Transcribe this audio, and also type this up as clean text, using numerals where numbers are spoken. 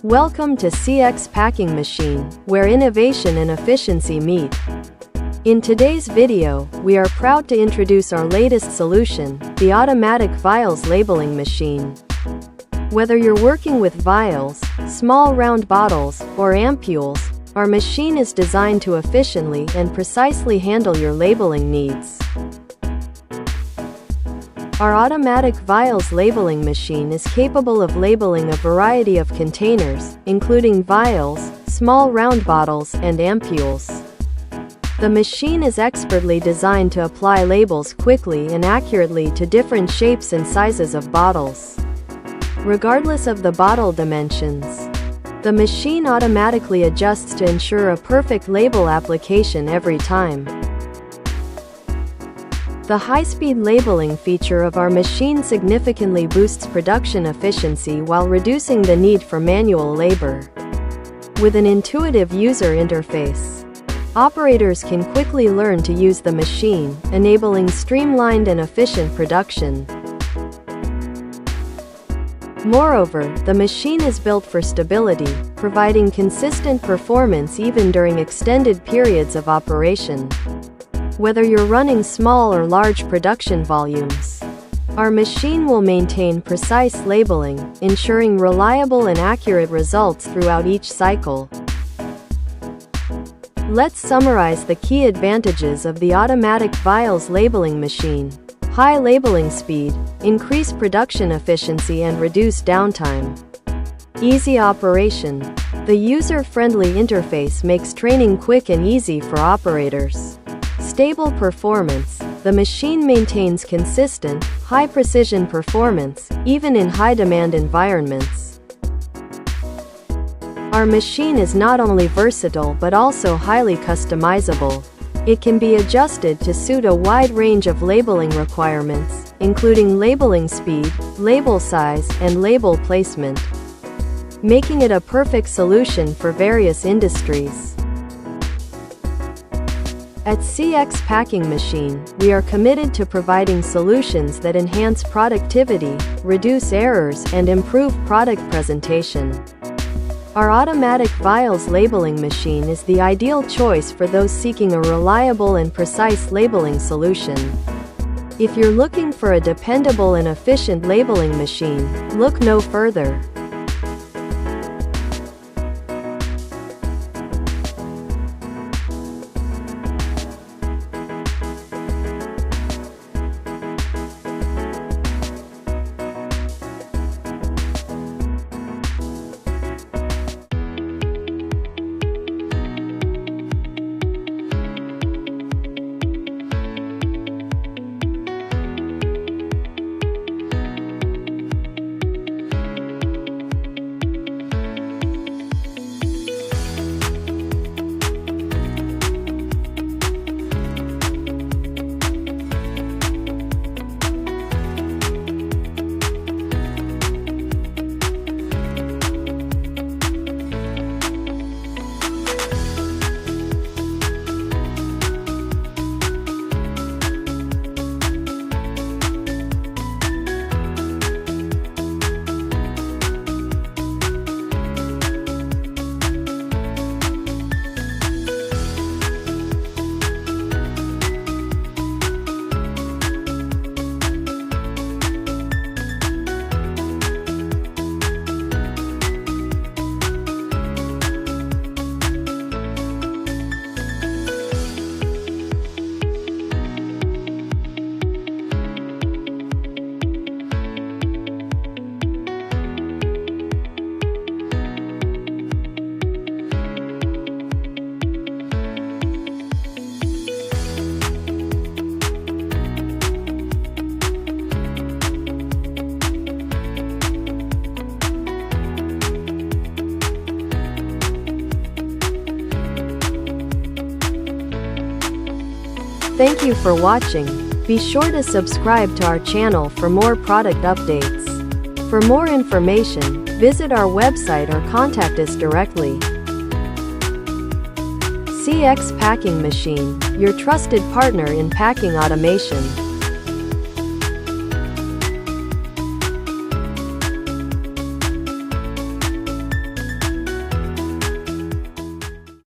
Welcome to CX Packing Machine, where innovation and efficiency meet. In today's video, we are proud to introduce our latest solution, the automatic vials labeling machine. Whether you're working with vials, small round bottles, or ampules, our machine is designed to efficiently and precisely handle your labeling needs. Our automatic vials labeling machine is capable of labeling a variety of containers, including vials, small round bottles, and ampules. The machine is expertly designed to apply labels quickly and accurately to different shapes and sizes of bottles. Regardless of the bottle dimensions, the machine automatically adjusts to ensure a perfect label application every time. The high-speed labeling feature of our machine significantly boosts production efficiency while reducing the need for manual labor. With an intuitive user interface, operators can quickly learn to use the machine, enabling streamlined and efficient production. Moreover, the machine is built for stability, providing consistent performance even during extended periods of operation. Whether you're running small or large production volumes, our machine will maintain precise labeling, ensuring reliable and accurate results throughout each cycle. Let's summarize the key advantages of the automatic vials labeling machine. High labeling speed, increased production efficiency and reduced downtime. Easy operation. The user-friendly interface makes training quick and easy for operators. Stable performance. The machine maintains consistent, high-precision performance, even in high-demand environments. Our machine is not only versatile but also highly customizable. It can be adjusted to suit a wide range of labeling requirements, including labeling speed, label size, and label placement, making it a perfect solution for various industries. At CX Packing Machine, we are committed to providing solutions that enhance productivity, reduce errors, and improve product presentation. Our automatic vials labeling machine is the ideal choice for those seeking a reliable and precise labeling solution. If you're looking for a dependable and efficient labeling machine, look no further. Thank you for watching. Be sure to subscribe to our channel for more product updates. For more information, visit our website or contact us directly. CX Packing Machine, your trusted partner in packing automation.